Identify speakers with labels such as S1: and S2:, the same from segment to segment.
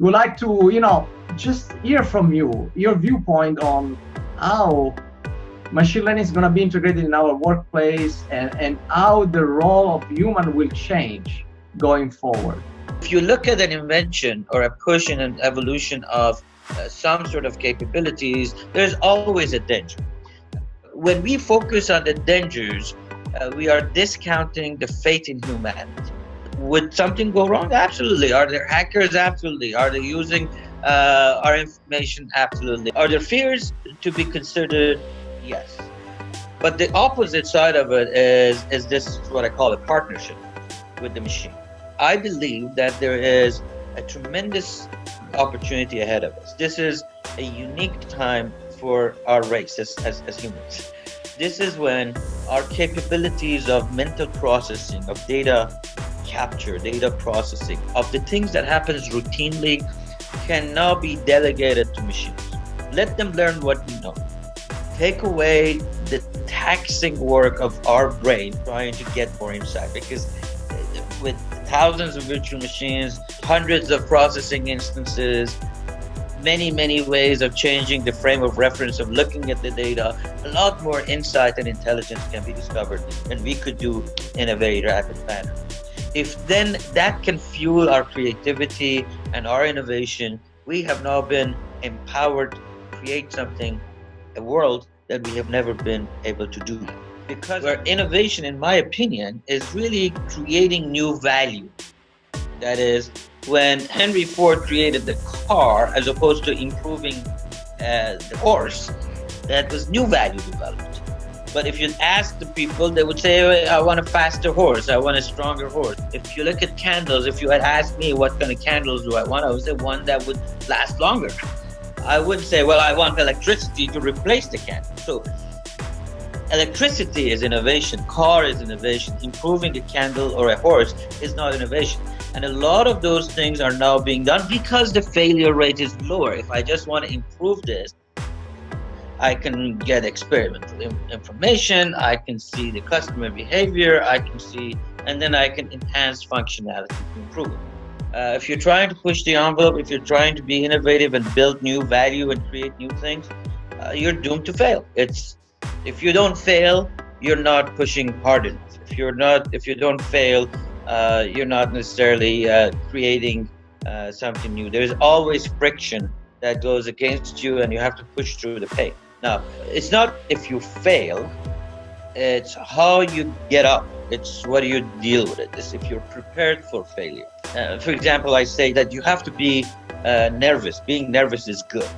S1: Would like to, just hear from you, your viewpoint on how machine learning is going to be integrated in our workplace, and how the role of human will change going forward.
S2: If you look at an invention or a push in an evolution of some sort of capabilities, there's always a danger. When we focus on the dangers, we are discounting the faith in humanity. Would something go wrong? Absolutely. Are there hackers? Absolutely. Are they using our information? Absolutely. Are there fears to be considered? Yes. But the opposite side of it is this, what I call a partnership with the machine. I believe that there is a tremendous opportunity ahead of us. This is a unique time for our race as humans. This is when our capabilities of mental processing, of data capture, data processing, of the things that happens routinely can now be delegated to machines. Let them learn what we know. Take away the taxing work of our brain trying to get more insight, because with thousands of virtual machines, hundreds of processing instances, many ways of changing the frame of reference, of looking at the data, a lot more insight and intelligence can be discovered than we could do in a very rapid manner. If then that can fuel our creativity and our innovation, we have now been empowered to create something, a world that we have never been able to do. Because our innovation, in my opinion, is really creating new value. That is, when Henry Ford created the car, as opposed to improving the horse, that was new value developed. But if you ask the people, they would say, I want a faster horse, I want a stronger horse. If you look at candles, if you had asked me what kind of candles do I want, I would say one that would last longer. I would say, well, I want electricity to replace the candle. So electricity is innovation, car is innovation, improving a candle or a horse is not innovation. And a lot of those things are now being done because the failure rate is lower. If I just want to improve this, I can get experimental information, I can see the customer behavior, and then I can enhance functionality to improve it. If you're trying to push the envelope, if you're trying to be innovative and build new value and create new things, you're doomed to fail. If you don't fail, you're not pushing hard enough. If you don't fail, you're not necessarily creating something new. There's always friction that goes against you, and you have to push through the pain. Now, it's not if you fail, it's how you get up. It's what do you deal with it. It's if you're prepared for failure. For example, I say that you have to be nervous. Being nervous is good.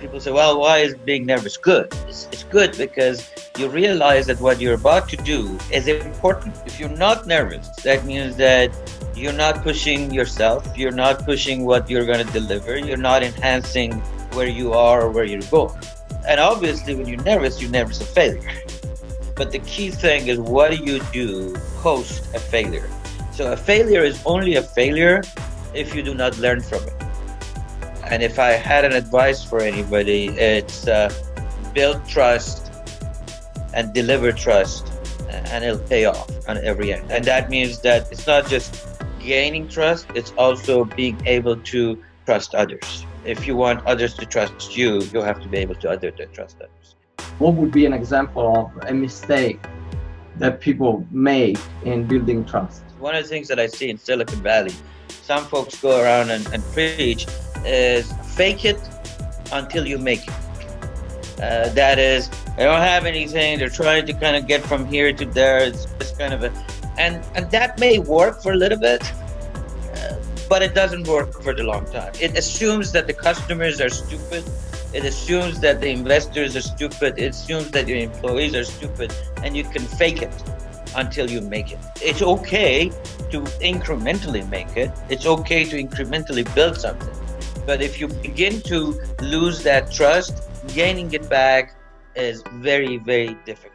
S2: People say, well, why is being nervous good? It's good because you realize that what you're about to do is important. If you're not nervous, that means that you're not pushing yourself. You're not pushing what you're going to deliver. You're not enhancing where you are or where you're going. And obviously, when you're nervous of failure. But the key thing is, what do you do post a failure? So a failure is only a failure if you do not learn from it. And if I had an advice for anybody, it's build trust and deliver trust, and it'll pay off on every end. And that means that it's not just gaining trust, it's also being able to trust others. If you want others to trust you, you'll have to be able to trust others.
S1: What would be an example of a mistake that people make in building trust?
S2: One of the things that I see in Silicon Valley, some folks go around and preach, is fake it until you make it. That is, they don't have anything, they're trying to kind of get from here to there. It's just kind of and that may work for a little bit, but it doesn't work for the long time. It assumes that the customers are stupid. It assumes that the investors are stupid. It assumes that your employees are stupid, and you can fake it until you make it. It's okay to incrementally make it. It's okay to incrementally build something. But if you begin to lose that trust, gaining it back is very, very difficult.